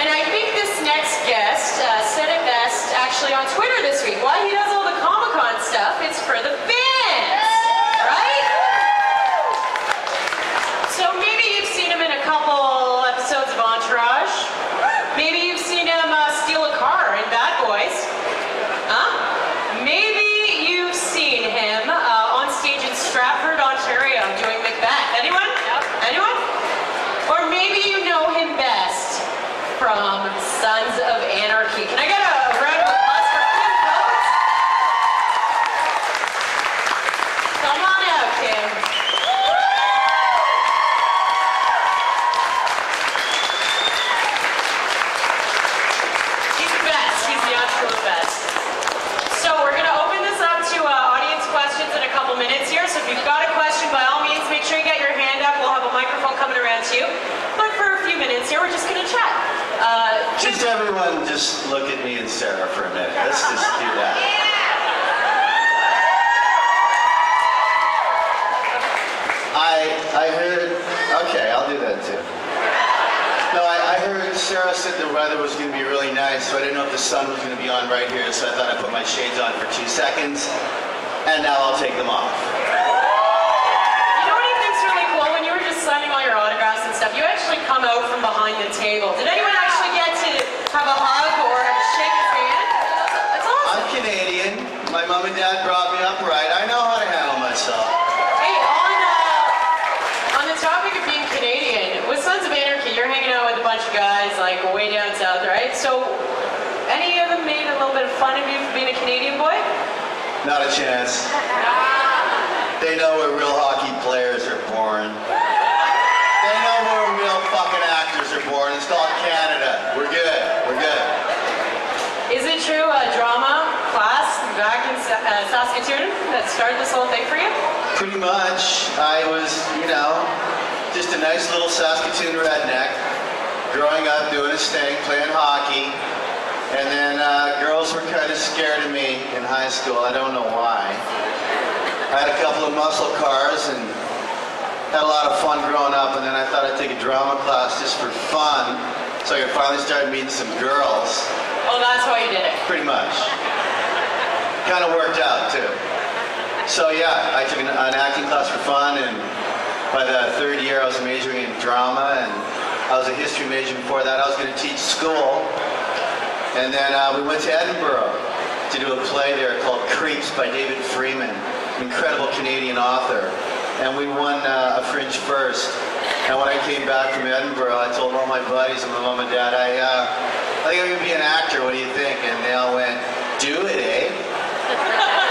And I think this next guest said it best actually on Twitter this week. Why he does all the Comic-Con stuff, it's for the fans, right? So maybe you've seen him in a couple episodes of Entourage. Maybe you've seen him steal a car in Bad Boys. Huh? Maybe you've seen him on stage in Stratford, Ontario doing Macbeth. Anyone? Anyone? Or maybe you know him best from Sons of Anarchy. Can I get a round of applause for Kim Coates? Come on out, Kim. He's the best. He's the absolute best. So we're going to open this up to audience questions in a couple minutes here. So if you've got a question, by all means, make sure you get your hand up. We'll have a microphone coming around to you. But for a few minutes here, we're just going to chat. Just everyone just look at me and Sarah for a minute. Let's just do that. I heard, okay, I'll do that too. No, I heard Sarah said the weather was going to be really nice, so I didn't know if the sun was going to be on right here, so I thought I'd put my shades on for 2 seconds, and now I'll take them off. You know what I think's really cool? When you were just signing all your autographs and stuff, you actually come out from behind the table. Did anyone actually get to have a hug or shake his hand? That's awesome. I'm Canadian. My mom and dad brought me up right. I know how to handle myself. Hey, on the topic of being Canadian, with Sons of Anarchy, you're hanging out with a bunch of guys like way down south, right? So, any of them made a little bit of fun of you for being a Canadian boy? Not a chance. They know where real hockey players are born. They know where real fucking actors are born. It's called Canada. We're good. We're good. Is it true drama class back in Saskatoon that started this whole thing for you? Pretty much. I was, you know, just a nice little Saskatoon redneck, growing up, doing his thing, playing hockey. And then girls were kind of scared of me in high school. I don't know why. I had a couple of muscle cars and had a lot of fun growing up, and then I thought I'd take a drama class just for fun, so I could finally start meeting some girls. Oh, that's why you did it. Pretty much. Kind of worked out, too. So yeah, I took an acting class for fun, and by the third year I was majoring in drama, and I was a history major before that. I was going to teach school, and then we went to Edinburgh to do a play there called Creeps by David Freeman, an incredible Canadian author, and we won a Fringe first. And when I came back from Edinburgh, I told all my buddies and my mom and dad, I think I'm going to be an actor, what do you think? And they all went, do it, eh?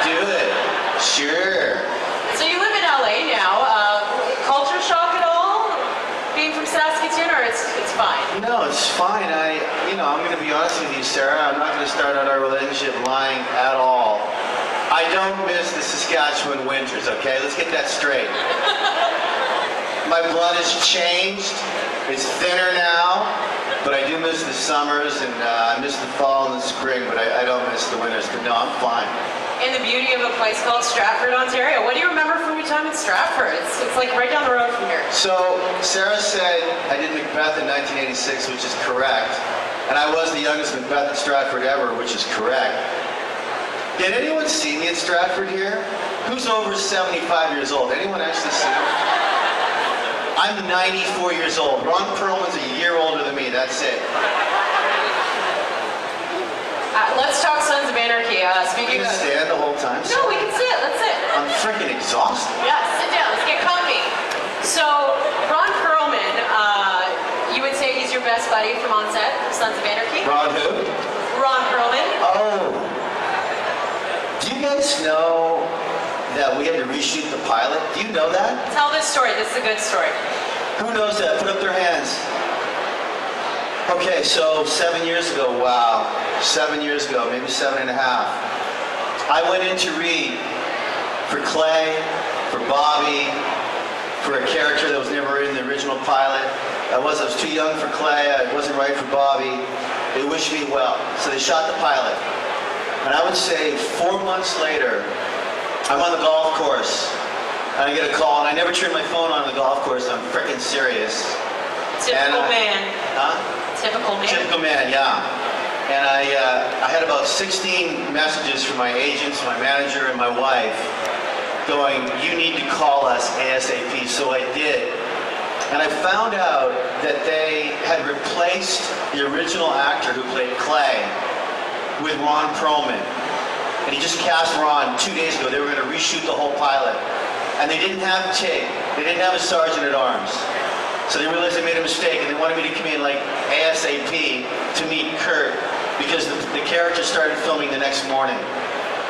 Do it. Sure. So you live in LA now. Culture shock at all? Being from Saskatoon, or it's fine? No, it's fine. I'm going to be honest with you, Sarah. I'm not going to start out our relationship lying at all. I don't miss the Saskatchewan winters, okay? Let's get that straight. My blood has changed. It's thinner now, but I do miss the summers, and I miss the fall and the spring, but I don't miss the winters. But no, I'm fine. And the beauty of a place called Stratford, Ontario. What do you remember from your time in Stratford? It's like right down the road from here. So, Sarah said I did Macbeth in 1986, which is correct. And I was the youngest Macbeth in Stratford ever, which is correct. Did anyone see me at Stratford here? Who's over 75 years old? Anyone actually see me? I'm 94 years old. Ron Perlman's a year older than me. That's it. Let's talk Sons of Anarchy. Speaking Can you of... stand the whole time? No, we can sit. Let's sit. I'm freaking exhausted. Yeah, sit down. Let's get comfy. So, Ron Perlman, you would say he's your best buddy from on set of Sons of Anarchy? Ron who? Ron Perlman. Oh. Do you guys know that we had to reshoot the pilot? Do you know that? Tell this story. This is a good story. Who knows that? Put up their hands. Okay, so 7 years ago, wow. 7 years ago, maybe 7.5. I went in to read for Clay, for Bobby, for a character that was never in the original pilot. I was too young for Clay, I wasn't right for Bobby. They wished me well. So they shot the pilot. And I would say 4 months later, I'm on the golf course, and I get a call, and I never turn my phone on the golf course, I'm freaking serious. Typical man. Huh? Typical man. Typical man, yeah. And I had about 16 messages from my agents, my manager, and my wife going, you need to call us ASAP. So I did. And I found out that they had replaced the original actor who played Clay with Ron Perlman. And he just cast Ron 2 days ago. They were going to reshoot the whole pilot. And they didn't have Tig. They didn't have a sergeant at arms. So they realized they made a mistake, and they wanted me to come in like ASAP to meet Kurt, because the character started filming the next morning.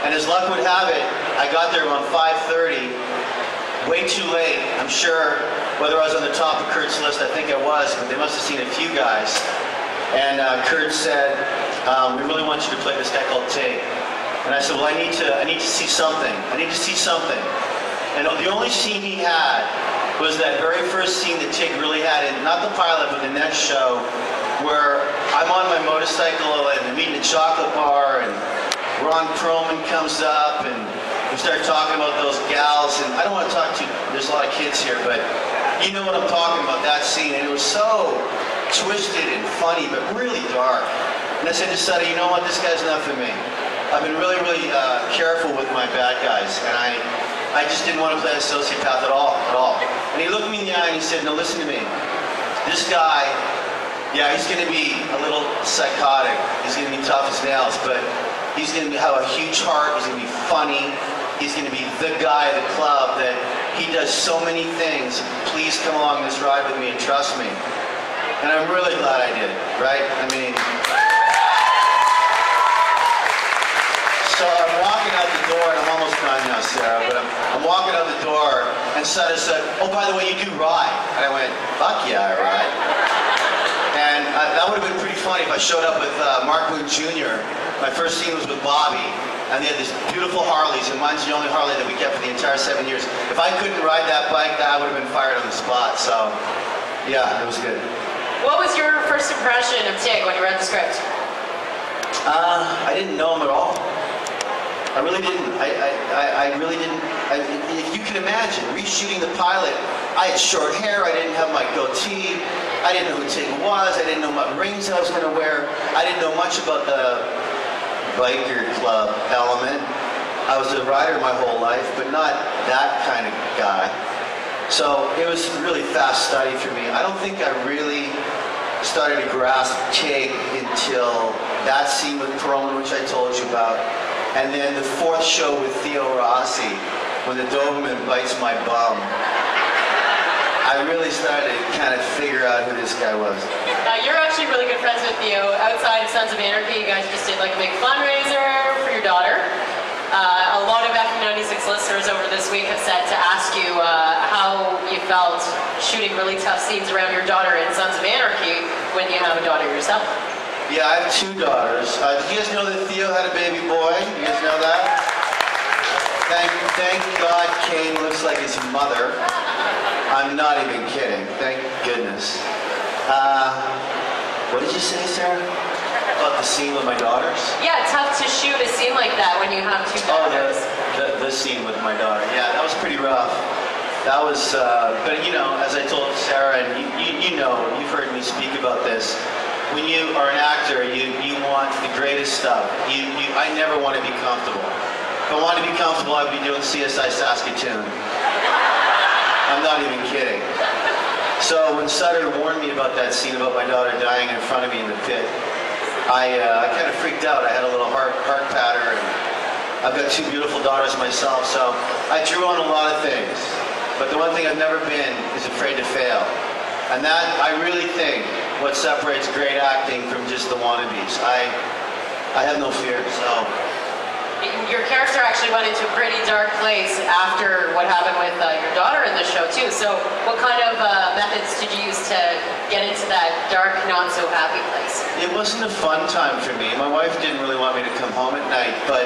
And as luck would have it, I got there around 5:30, way too late. I'm sure whether I was on the top of Kurt's list, I think I was, but they must have seen a few guys. And Kurt said, we really want you to play this guy called Tig. And I said, well, I need to see something. I need to see something. And the only scene he had was that very first scene that Tig really had in, not the pilot, but the next show, where I'm on my motorcycle and I'm eating a chocolate bar, and Ron Perlman comes up, and we start talking about those gals, and I don't want to talk to, there's a lot of kids here, but you know what I'm talking about, that scene, and it was so twisted and funny, but really dark. And I said to Sutter, you know what, this guy's not for me. I've been really, really careful with my bad guys, and I just didn't want to play a sociopath at all. And he looked me in the eye and he said, no, listen to me. This guy, yeah, he's going to be a little psychotic. He's going to be tough as nails, but he's going to have a huge heart. He's going to be funny. He's going to be the guy at the club that he does so many things. Please come along this ride with me and trust me. And I'm really glad I did, right? I mean, so I'm walking out the door, and I'm almost done now, Sarah, but I'm walking out the door, and Sutter said, oh, by the way, you do ride. And I went, fuck yeah, I ride. And that would have been pretty funny if I showed up with Mark Boone Jr. My first scene was with Bobby, and they had these beautiful Harleys, and mine's the only Harley that we kept for the entire 7 years. If I couldn't ride that bike, I would have been fired on the spot, so yeah, it was good. What was your first impression of Tig when you read the script? I didn't know him at all. I really didn't. I really didn't. If you can imagine, reshooting the pilot, I had short hair, I didn't have my goatee, I didn't know who Tig was, I didn't know what rings I was going to wear, I didn't know much about the biker club element. I was a rider my whole life, but not that kind of guy. So it was really fast study for me. I don't think I really started to grasp Tig until that scene with Perlman, which I told you about. And then the fourth show with Theo Rossi, when the Doberman bites my bum. I really started to kind of figure out who this guy was. You're actually really good friends with Theo. Outside of Sons of Anarchy, you guys just did like a big fundraiser for your daughter. A lot of F96 listeners over this week have said to ask you how you felt shooting really tough scenes around your daughter in Sons of Anarchy when you have a daughter yourself. Yeah, I have 2 daughters. Do you guys know that Theo had a baby boy? You guys know that? Thank God Kane looks like his mother. I'm not even kidding. Thank goodness. What did you say, Sarah? About the scene with my daughters? Yeah, tough to shoot a scene like that when you have 2 daughters. Oh, the scene with my daughter. Yeah, that was pretty rough. That was, but you know, as I told Sarah, and you know, you've heard me speak about this. When you are an actor, you want the greatest stuff. I never want to be comfortable. If I wanted to be comfortable, I would be doing CSI Saskatoon. I'm not even kidding. So when Sutter warned me about that scene about my daughter dying in front of me in the pit, I kind of freaked out. I had a little heart patter, and I've got 2 beautiful daughters myself, so I drew on a lot of things. But the one thing I've never been is afraid to fail. And that, I really think, what separates great acting from just the wannabes. I have no fear, so. Your character actually went into a pretty dark place after what happened with your daughter in the show too. So what kind of methods did you use to get into that dark, not so happy place? It wasn't a fun time for me. My wife didn't really want me to come home at night, but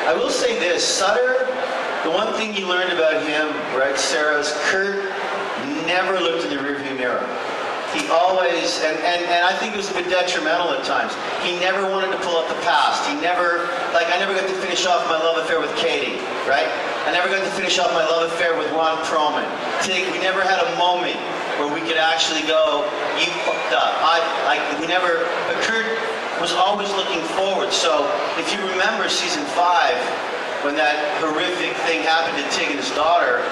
I will say this, Sutter, the one thing you learned about him, right, Sarah, is Kurt never looked in the rearview mirror. He always, and I think it was a bit detrimental at times, he never wanted to pull up the past. He never, like I never got to finish off my love affair with Katie, right? I never got to finish off my love affair with Ron Perlman. We never had a moment where we could actually go, you fucked up. Kurt was always looking forward. So if you remember season 5, when that horrific thing happened to Tig and his daughter,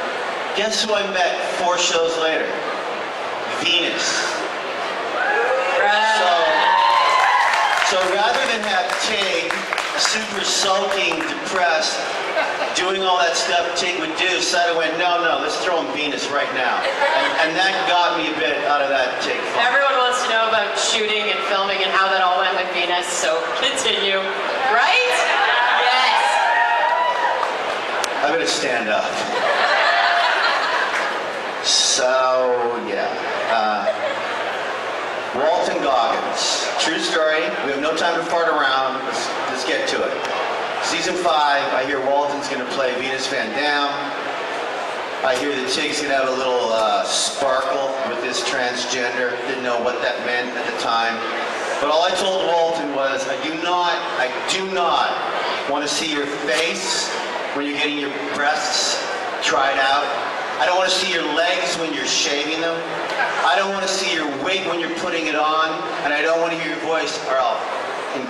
guess who I met 4 shows later? Venus. So rather than have Tig super sulking, depressed, doing all that stuff Tig would do, Sada went, no, let's throw in Venus right now. And that got me a bit out of that Tig funk. Everyone wants to know about shooting and filming and how that all went with Venus, so continue. Right? Yes. I'm gonna stand up. So, yeah. Walton Goggins. True story. We have no time to fart around. Let's get to it. Season 5, I hear Walton's gonna play Venus Van Dam. I hear that Tig's gonna have a little sparkle with this transgender. Didn't know what that meant at the time. But all I told Walton was, I do not want to see your face when you're getting your breasts tried out. I don't want to see your legs when you're shaving them. I don't want to see your wig when you're putting it on. And I don't want to hear your voice or I'll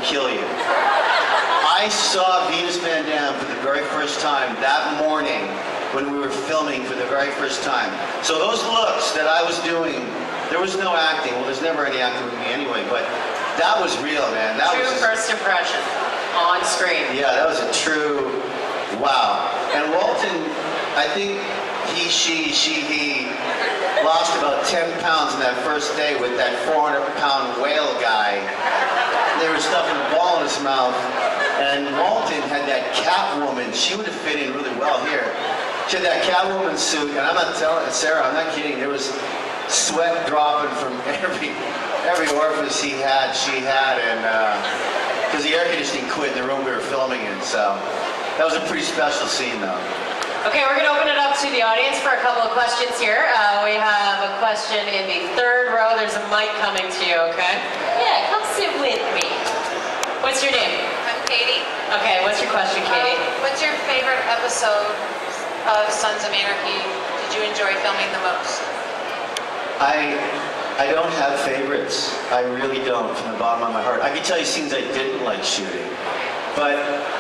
kill you. I saw Venus Van Dam for the very first time that morning when we were filming for the very first time. So those looks that I was doing, there was no acting. Well, there's never any acting with me anyway, but that was real, man. That true was first impression on screen. Yeah, that was a true wow. And Walton, I think he lost about 10 pounds in that first day with that 400-pound whale guy. They were stuffing a ball in his mouth. And Walton had that Catwoman. She would have fit in really well here. She had that Catwoman suit, and I'm not telling Sarah, I'm not kidding. There was sweat dropping from every orifice she had, and because the air conditioning quit in the room we were filming in. So that was a pretty special scene, though. Okay, we're going to open it up to the audience for a couple of questions here. We have a question in the 3rd row. There's a mic coming to you, okay? Yeah, come sit with me. What's your name? I'm Katie. Okay, what's your question, Katie? What's your favorite episode of Sons of Anarchy? Did you enjoy filming the most? I don't have favorites. I really don't, from the bottom of my heart. I can tell you scenes I didn't like shooting. But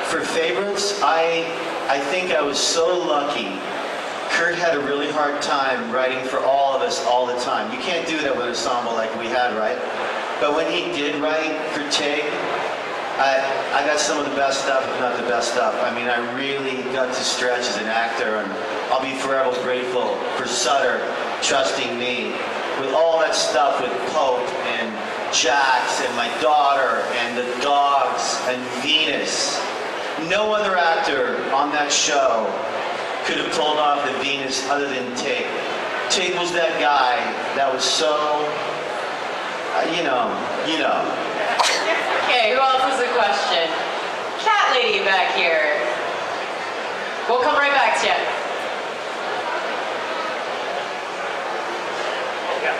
for favorites, I think I was so lucky. Kurt had a really hard time writing for all of us all the time. You can't do that with an ensemble like we had, right? But when he did write for Tig, I got some of the best stuff, if not the best stuff. I mean, I really got to stretch as an actor, and I'll be forever grateful for Sutter trusting me with all that stuff with Pope and Jax and my daughter and the dogs and Venus. No other actor on that show could have pulled off the Venus other than Tig. Tig was that guy that was so, you know. Okay, who else has a question? Cat lady back here. We'll come right back to you. Okay.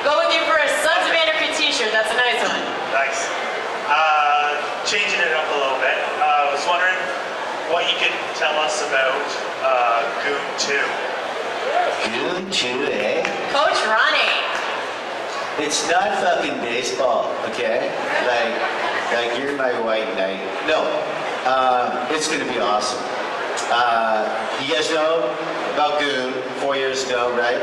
Go with you for a Sons of Anarchy t-shirt. That's a nice one. Nice. Changing it up a little bit. I was wondering what you could tell us about Goon 2. Goon 2, eh? Coach Ronnie. It's not fucking baseball, okay? Like you're my white knight. No, it's gonna be awesome. You guys know about Goon 4 years ago, right?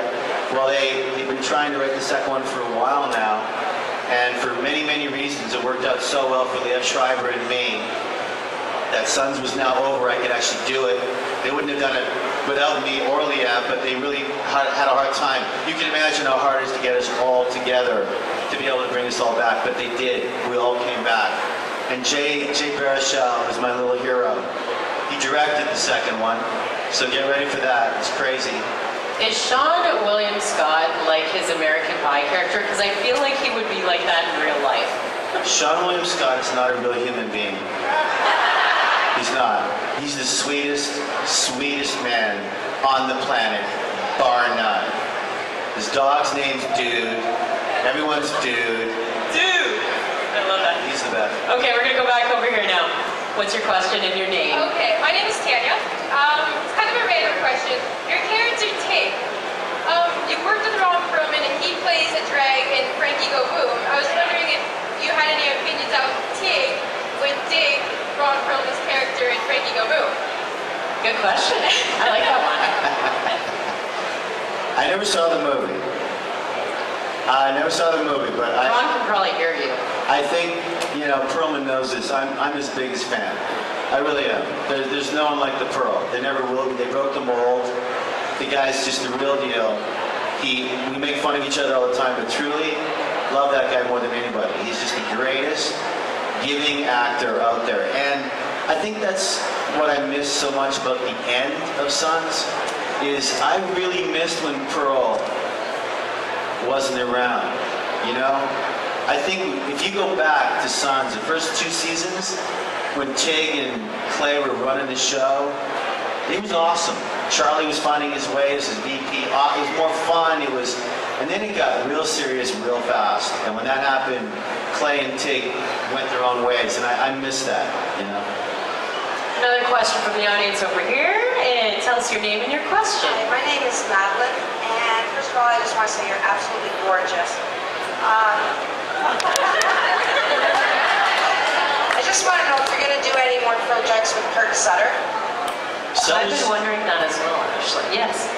Well, they've been trying to write the second one for a while now, and for many, many reasons, it worked out so well for Liev Schreiber and me that Sons was now over. I could actually do it. They wouldn't have done it without me or Liev, but they really had a hard time. You can imagine how hard it is to get us all together to be able to bring us all back, but they did. We all came back. And Jay Baruchel is my little hero. He directed the second one, so get ready for that. It's crazy. Is Sean William Scott like his American Pie character? Because I feel like he would be like that in real life. Sean William Scott is not a real human being. He's not. He's the sweetest man on the planet, bar none. His dog's name's Dude. Everyone's Dude. Dude! I love that. He's the best. Okay, we're gonna go back over here now. What's your question and your name? Okay, my name is Tanya. It's kind of a random question. Your character Tig, You worked with Ron Perlman and he plays a drag in Frankie Go Boom. I was wondering if you had any opinions on Tig would dig Ron Perlman's character in Frankie Go Boom. Good question. I like that one. I never saw the movie. But Ron can probably hear you. I think, Perlman knows this. I'm his biggest fan. I really am. There's no one like the Pearl. There never will be. They broke the mold. The guy's just the real deal. We make fun of each other all the time, but truly love that guy more than anybody. He's just the greatest giving actor out there. And I think that's what I miss so much about the end of Sons, is I really missed when Pearl wasn't around, I think if you go back to Sons, the first 2 seasons, when Tig and Clay were running the show, it was awesome. Charlie was finding his way as his VP. It was more fun. And then it got real serious real fast. And when that happened, Clay and Tig went their own ways, and I miss that, Another question from the audience over here, and tell us your name and your question. Hi, my name is Madeline, and first of all, I just want to say you're absolutely gorgeous. I just want to know if you're going to do any more projects with Kurt Sutter. I've been wondering that as well, actually. Yes.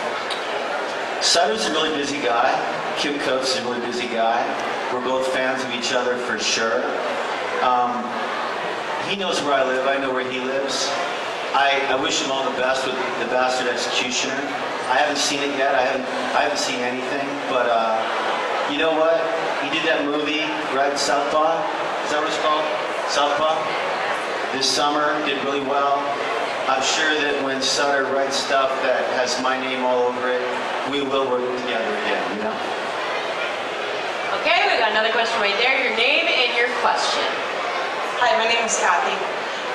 Sutter's a really busy guy. Kim Coates is a really busy guy. We're both fans of each other for sure. He knows where I live. I know where he lives. I wish him all the best with The Bastard Executioner. I haven't seen it yet. I haven't seen anything. But you know what? He did that movie, right? Southpaw. Is that what it's called? Southpaw. This summer, did really well. I'm sure that when Sutter writes stuff that has my name all over it, we will work together again. Okay, we got another question right there. Your name and your question. Hi, my name is Kathy.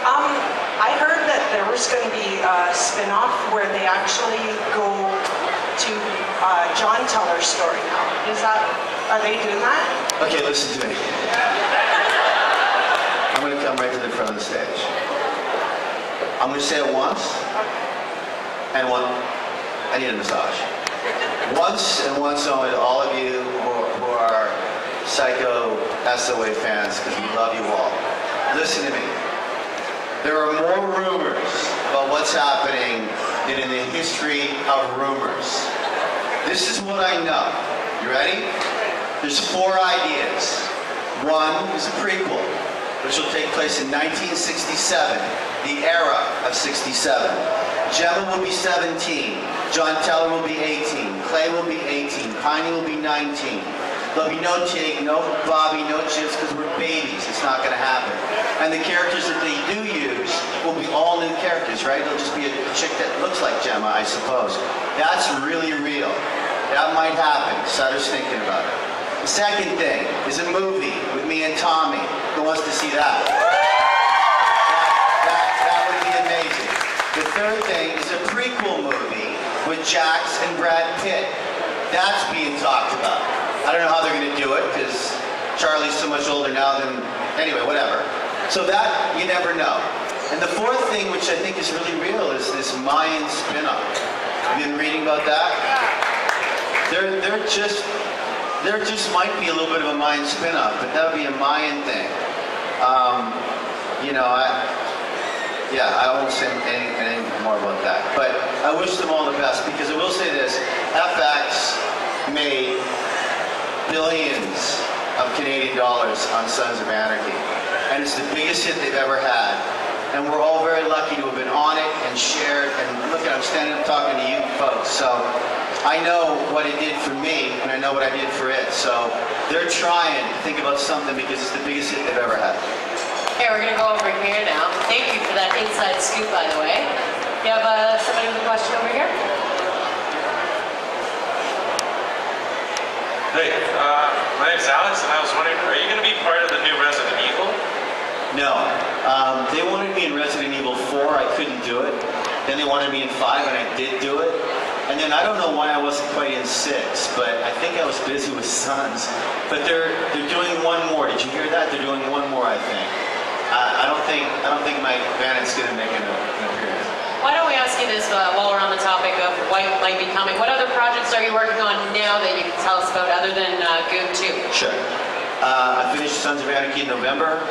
I heard that there was going to be a spin-off where they actually go to John Teller's story now. Are they doing that? Okay, listen to me. I'm going to come right to the front of the stage. I'm going to say it once, and I need a massage. Once and once only to all of you who are Psycho SOA fans, because we love you all. Listen to me. There are more rumors about what's happening than in the history of rumors. This is what I know. You ready? There's 4 ideas. One is a prequel, which will take place in 1967, the era of 67. Gemma will be 17. John Teller will be 18. Clay will be 18. Piney will be 19. There'll be no Tig, no Bobby, no Chips, because we're babies. It's not going to happen. And the characters that they do use will be all new characters, right? It'll just be a chick that looks like Gemma, I suppose. That's really real. That might happen. Sutter's thinking about it. The second thing is a movie with me and Tommy. Who wants to see that? That would be amazing. The third thing is a prequel movie with Jax and Brad Pitt. That's being talked about. I don't know how they're going to do it because Charlie's so much older now than... Anyway, whatever. So that, you never know. And the fourth thing, which I think is really real, is this Mayan spin-off. Have you been reading about that? There just might be a little bit of a Mayan spin-off, but that would be a Mayan thing. I won't say anything more about that. But I wish them all the best, because I will say this, FX made billions of Canadian dollars on Sons of Anarchy. And it's the biggest hit they've ever had. And we're all very lucky to have been on it and shared. And look at, I'm standing up talking to you folks. So I know what it did for me, and I know what I did for it. So they're trying to think about something because it's the biggest hit they've ever had. Okay, we're going to go over here now. Thank you for that inside scoop, by the way. You have somebody with a question over here? Hey, my name's Alex, and I was wondering, are you going to be part of the new Resident Evil? No. They wanted me in Resident Evil 4, I couldn't do it. Then they wanted me in 5, and I did do it. And then I don't know why I wasn't quite in 6, but I think I was busy with Sons. But they're doing one more. Did you hear that? They're doing one more, I think. I don't think Mike Bennett's going to make an appearance. why don't we ask you this while we're on the topic of what might be coming. What other projects are you working on now that you can tell us about other than Goon 2? Sure. I finished Sons of Anarchy in November.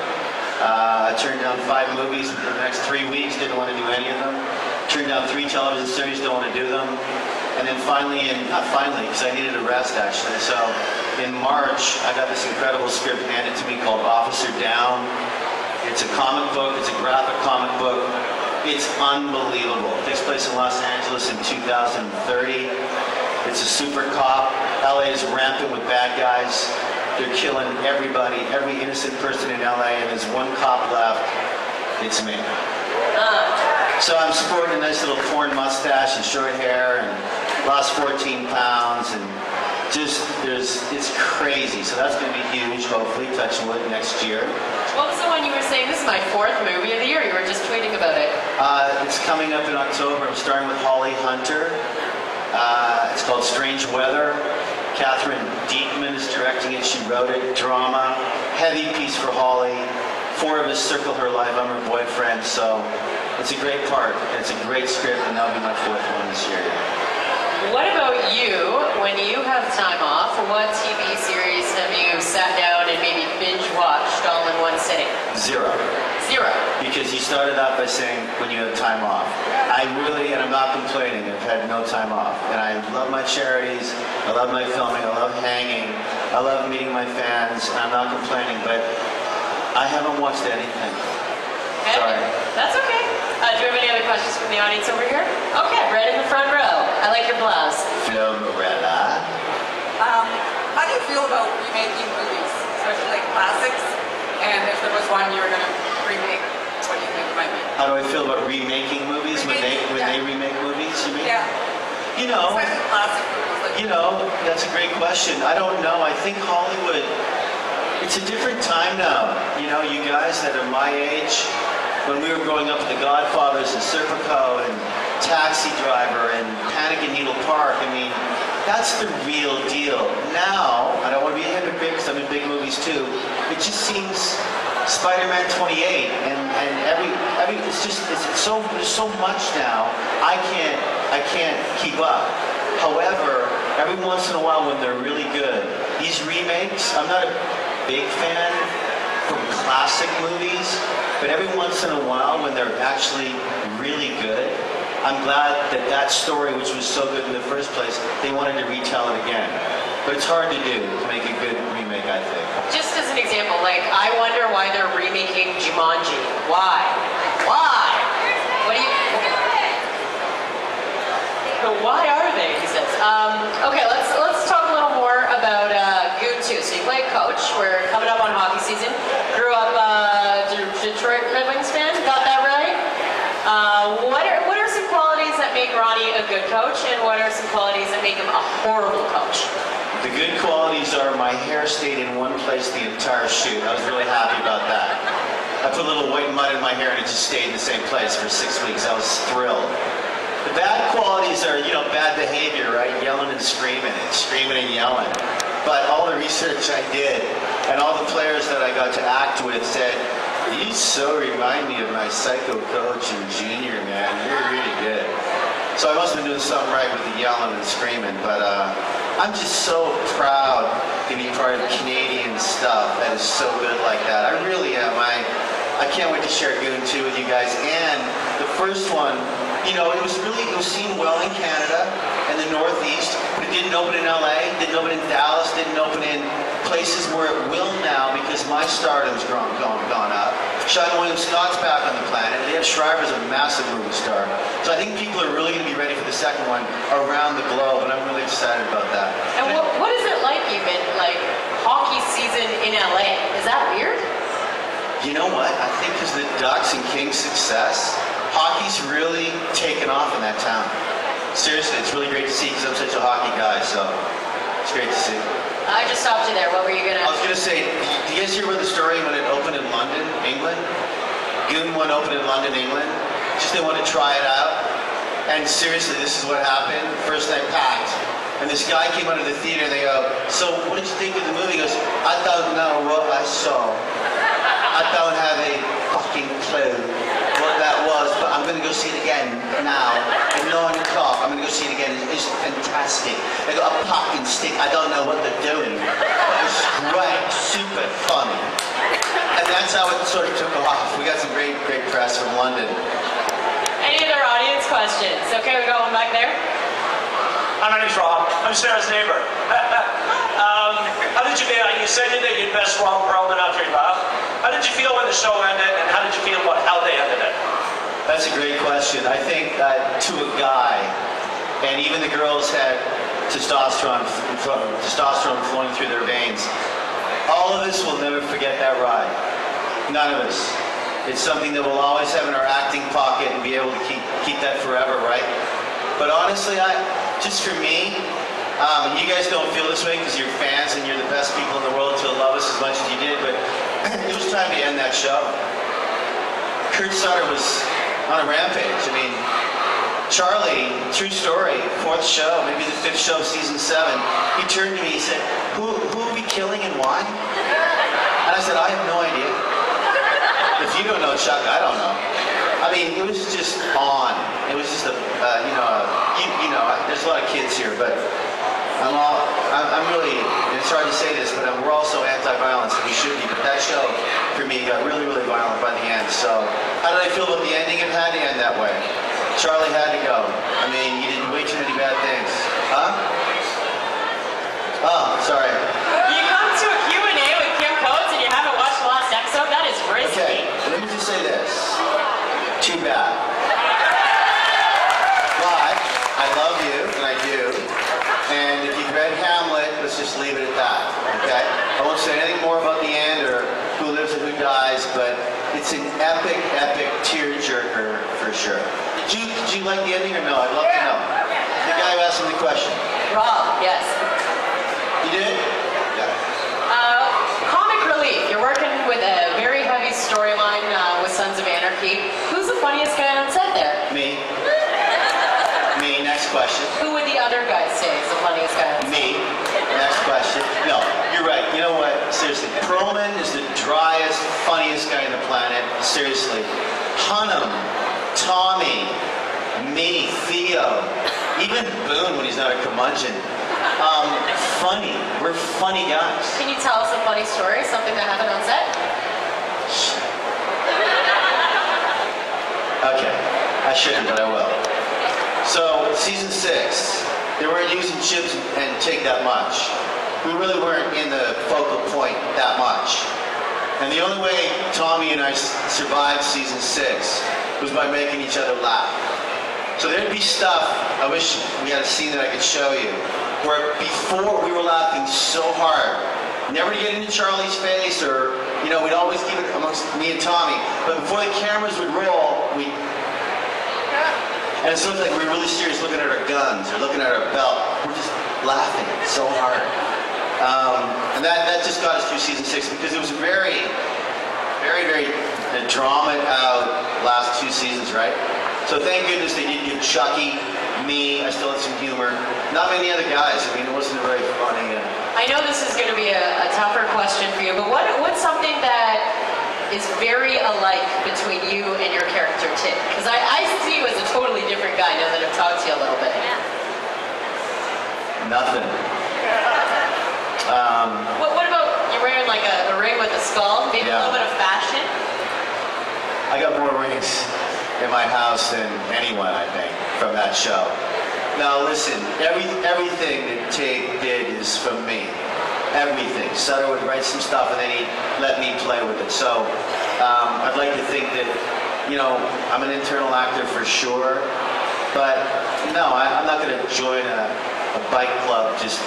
I turned down 5 movies in the next 3 weeks, didn't want to do any of them. Turned down 3 television series, don't want to do them. And then finally, not finally, because I needed a rest actually, so in March, I got this incredible script handed to me called Officer Down. It's a comic book, it's a graphic comic book. It's unbelievable. It takes place in Los Angeles in 2030. It's a super cop. LA is rampant with bad guys. They're killing everybody, every innocent person in LA, and there's one cop left. It's me. So I'm sporting a nice little porn mustache and short hair and lost 14 pounds and just, it's crazy. So that's going to be huge, hopefully, touch wood, next year. What was the one you were saying, this is my 4th movie of the year, you were just tweeting about it. It's coming up in October. I'm starting with Holly Hunter. It's called Strange Weather. Catherine Diekman is directing it. She wrote it. Drama. Heavy piece for Holly. 4 of us circle her life. I'm her boyfriend, so it's a great part. It's a great script, and that'll be my 4th one this year. What about you, when you have time off, what TV series have you sat down and maybe binge-watched all in one sitting? 0. 0. Because you started out by saying when you have time off. I really, and I'm not complaining, I've had no time off. And I love my charities, I love my filming, I love hanging, I love meeting my fans, and I'm not complaining, but I haven't watched anything. Okay. Sorry. That's okay. Do you have any other questions from the audience over here? Okay, right in the front row. I like your blouse. Florella. How do you feel about remaking movies, especially like classics? And if there was one you were going to remake, what do you think it might be? How do I feel about remaking movies? When they remake movies, you mean? Yeah. You know, Especially classic movies. Like, you know, that's a great question. I don't know. I think Hollywood, it's a different time now. You know, you guys that are my age, when we were growing up with The Godfathers and Serpico and Taxi Driver and Panic at Needle Park, I mean, that's the real deal. Now, I don't want to be a hypocrite because I'm in big movies too, it just seems Spider-Man 28 and it's just, there's so much now, I can't keep up. However, every once in a while when they're really good, these remakes, I'm not a big fan from classic movies, but every once in a while when they're actually really good, I'm glad that story, which was so good in the first place, they wanted to retell it again. But it's hard to do, to make a good remake, I think. Just as an example, like, I wonder why they're remaking Jumanji. Why? Why? What do you... Why are they, he says. Okay, let's talk a little more about Goon 2. So you play a coach. We're coming up on hockey season. Grew up Detroit Red Wings fan. Got that right? What are some qualities that make Ronnie a good coach, and what are some qualities that make him a horrible coach? The good qualities are my hair stayed in one place the entire shoot. I was really happy about that. I put a little white mud in my hair and it just stayed in the same place for 6 weeks. I was thrilled. The bad qualities are, you know, bad behavior, right? Yelling and screaming and yelling. But all the research I did and all the players that I got to act with said, you so remind me of my psycho coach in junior, man. You're really good. So I must have been doing something right with the yelling and screaming, but I'm just so proud to be part of Canadian stuff that is so good like that. I really am. I can't wait to share Goon 2 with you guys. And the first one, you know, it was seen well in Canada and the Northeast, but it didn't open in LA, didn't open in Dallas, didn't open in places where it will now because my stardom's gone up. Sean William Scott's back on the planet. Leah Shriver's a massive movie star. So I think people are really going to be ready for the second one around the globe, and I'm really excited about that. And what is it like even, like, hockey season in LA? Is that weird? You know what? I think because of the Ducks and Kings' success, hockey's really taken off in that town. Seriously, it's really great to see because I'm such a hockey guy, so it's great to see. I just stopped you there. What were you going to... I was going to say, do you guys hear about the story when it opened in London, England? Goon 1 opened in London, England. Just they want to try it out. And seriously, this is what happened. First night packed. And this guy came out of the theater and they go, so what did you think of the movie? He goes, I don't know what I saw. I don't have a fucking clue what that was, but I'm going to go see it again now. And no one can talk. I'm going to go see it again. It's fantastic. They got a puck and stick. I don't know what they're doing. But it's great. Super funny. And that's how it sort of took off. We got some great press from London. Any other audience questions? Okay, we got one back there. Hi, my name's Rob. I'm Sarah's neighbor. How did you feel? You said that you'd best Ron Perlman after he left. How did you feel when the show ended, and how did you feel about how they ended it? That's a great question. I think to a guy, and even the girls had testosterone flowing through their veins. All of us will never forget that ride. None of us. It's something that we'll always have in our acting pocket and be able to keep that forever, right? But honestly, just for me, you guys don't feel this way because you're fans and you're the best people in the world to love us as much as you did, but it was time to end that show. Kurt Sutter was on a rampage. I mean, Charlie, true story, 4th show, maybe the 5th show of season 7, he turned to me, he said, who are we killing and why? And I said, I have no idea. If you don't know, Chuck, I don't know. I mean, it was just on. It was just there's a lot of kids here, but I'm really, it's hard to say this, but we're also anti-violence, and we should be, but that show, for me, got really, really violent by the end. So, how did I feel about the ending? It had to end that way. Charlie had to go. I mean, he did way too many bad things. Huh? Oh, sorry. You come to a Q&A with Kim Coates and you haven't watched the last episode? That is risky. Okay, let me just say this. Too bad. But I love you, and I do. And if you've read Hamlet, let's just leave it at that, okay? I won't say anything more about the end or who lives and who dies, but it's an epic, epic tearjerker for sure. Did you like the ending or no? I'd love to know. The guy who asked me the question. Rob, yes. You did? Yeah. Comic relief. You're working with a very heavy storyline with Sons of Anarchy. Who's the funniest guy on set there? Me. Me. Next question. Who would the other guys say is the funniest guy on set? Me. Next question. No, you're right. You know what? Seriously, Perlman is the driest, funniest guy on the planet. Seriously. Hunnam, Tommy, me, Theo, even Boone when he's not a curmudgeon. Funny. We're funny guys. Can you tell us a funny story? Something that happened on set? Okay. I shouldn't, but I will. So, season 6, they weren't using chips and take that much. We really weren't in the focal point that much. And the only way Tommy and I survived season 6 was by making each other laugh. So there'd be stuff, I wish we had a scene that I could show you, where before we were laughing so hard, never to get into Charlie's face or, we'd always keep it amongst me and Tommy, but before the cameras would roll, and it looked like we were really serious looking at our guns or looking at our belt. We're just laughing so hard. And that just got us through season 6 because it was very, very, very drama out last 2 seasons, right? So thank goodness they did give Chucky, me, I still had some humor. Not many other guys. I mean, it wasn't very funny. I know this is going to be a tougher question for you, but what's something that is very alike between you and your character, Tim? Because I see you as a totally different guy now that I've talked to you a little bit. Nothing. What about you're wearing like a ring with a skull? Maybe a little bit of fashion? I got more rings in my house than anyone, I think, from that show. Now listen, everything that Tig did is from me. Everything. Sutter would write some stuff and then he'd let me play with it. So I'd like to think that, I'm an internal actor for sure. But no, I'm not going to join a bike club just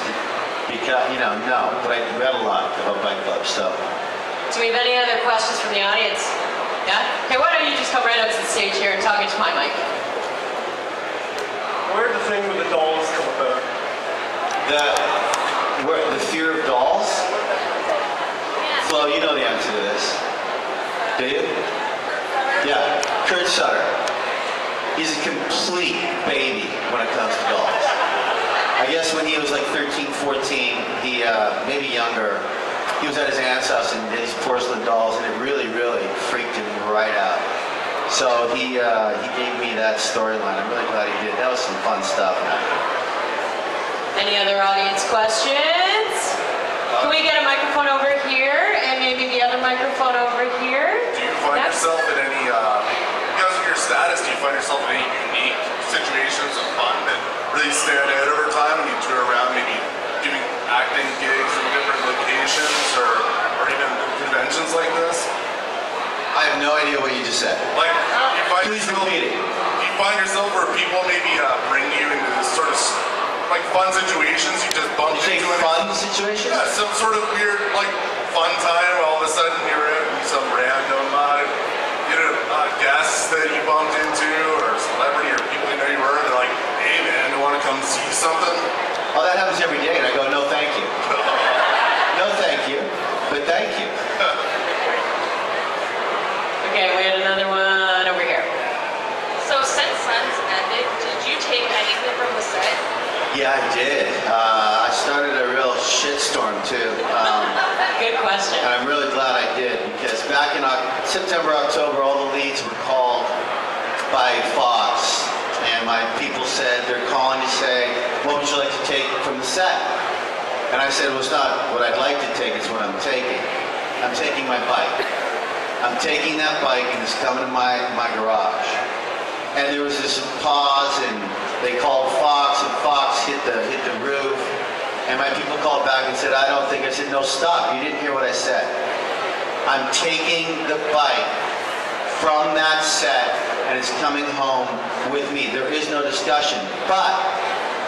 because, no. But I read a lot about bike clubs, so. Do we have any other questions from the audience? Yeah? Okay, why don't you just come right up to the stage here and talk into my mic? Where did the thing with the dolls come about? The fear of dolls? Flo, you know the answer to this. Do you? Yeah, Kurt Sutter. He's a complete baby when it comes to dolls. I guess when he was like 13, 14, he, maybe younger, he was at his aunt's house and did these porcelain dolls, and it really, really freaked him right out. So he gave me that storyline. I'm really glad he did. That was some fun stuff. Any other audience questions? Can we get a microphone over here and maybe the other microphone over here? Do you find yourself in any, because of your status, do you find yourself in any unique situations of fun that really stand out over time when you tour around, maybe giving acting gigs in different locations or even conventions like this? I have no idea what you just said. Like, Please repeat it. Do you find yourself where people maybe bring you into this sort of like fun situations you just bump into? Fun situations? Yeah, some sort of weird like fun time. All of a sudden you're in some random guests that you bumped into, or celebrity, or people you know you were. They're like, "Hey man, you want to come see something?" Oh, that happens every day, and I go, "No, thank you." No, thank you, but thank you. Okay, we had another one over here. So since Sons ended, did you take anything from the set? Yeah, I did. I started a real shitstorm too. Good question. And I'm really glad I did, because back in September, October, all the leads were called by Fox, and my people said they're calling to say, "What would you like to take from the set?" And I said, "Well, it's not what I'd like to take, it's what I'm taking. I'm taking my bike. I'm taking that bike and it's coming to my garage." And there was this pause, and they called Fox, and Fox hit the roof. And my people called back and said, "I don't think." I said, "No, stop. You didn't hear what I said. I'm taking the bike from that set, and it's coming home with me. There is no discussion. But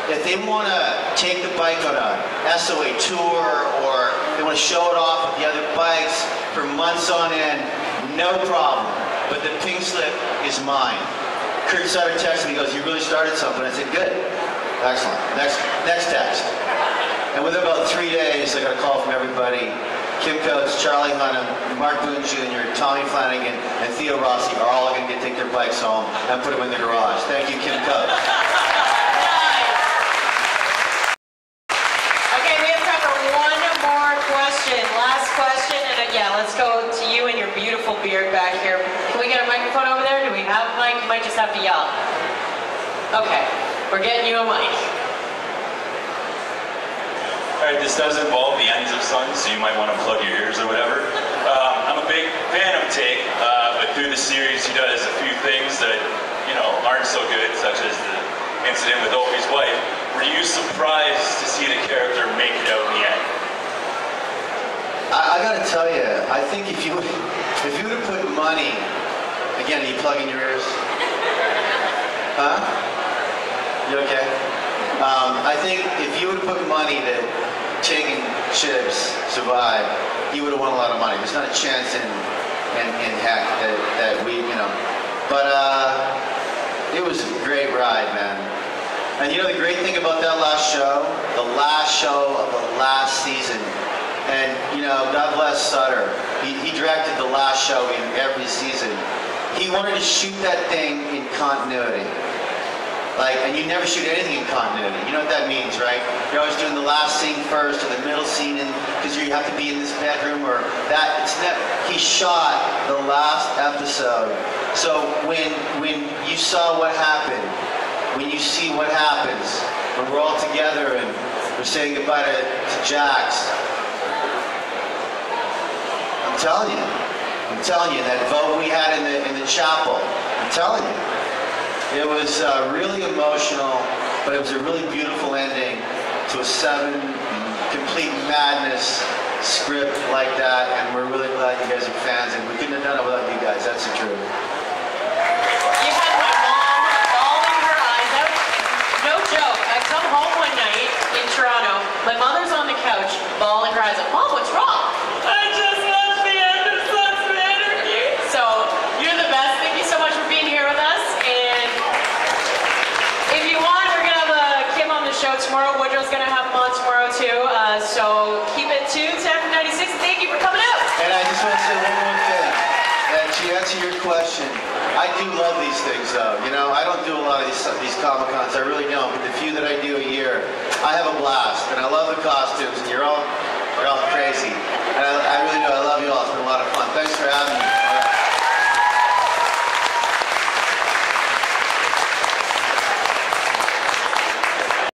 if they want to take the bike on a SOA tour, or they want to show it off with the other bikes for months on end, no problem. But the pink slip is mine." Kurt Sutter texted me, he goes, "You really started something." I said, "Good. Excellent. Next text." And within about 3 days, I got a call from everybody. Kim Coates, Charlie Hunnam, Mark Boone Jr., Tommy Flanagan, and Theo Rossi are all going to take their bikes home and put them in the garage. Thank you, Kim Coates. Okay, we have time for one more question. Last question, and yeah, let's go to you and your beautiful beard back here. Can we get a microphone over there? Do we have a mic? You might just have to yell. Okay, we're getting you a mic. Alright, this does involve the ends of Sons, so you might want to plug your ears or whatever. I'm a big fan of Take, but through the series he does a few things that, aren't so good, such as the incident with Opie's wife. Were you surprised to see the character make it out in the end? I gotta tell you, I think if you would have put money, again, are you plugging your ears? Huh? You okay? I think if you would have put money that Ching and Chibs survive, he would have won a lot of money. There's not a chance in heck that we, But it was a great ride, man. And the great thing about that last show of the last season, and God bless Sutter, he directed the last show in every season. He wanted to shoot that thing in continuity. And you never shoot anything in continuity. You know what that means, right? You're always doing the last scene first, or the middle scene, because you have to be in this bedroom, or that. He shot the last episode. So when you saw what happened, when you see what happens, when we're all together and we're saying goodbye to Jax, I'm telling you, that vote we had in the chapel, I'm telling you. It was really emotional, but it was a really beautiful ending to a 7 complete madness script like that, and we're really glad you guys are fans, and we couldn't have done it without you guys, that's the truth. You had my mom bawling her eyes out. No joke. I come home one night in Toronto, my mother's on the couch bawling her eyes out. "Mom, what's wrong?" "I just watched the end of Sons of Anarchy." So, you're the best. Thank you so much for being here with us. If you want, we're going to have Kim on the show tomorrow. Woodrow's going to have him on tomorrow too. So keep it tuned, Sanford 96. Thank you for coming out. And I just want to say one more thing. And to answer your question, I do love these things though. I don't do a lot of these Comic-Cons. I really don't. But the few that I do a year, I have a blast. And I love the costumes. And you're all crazy.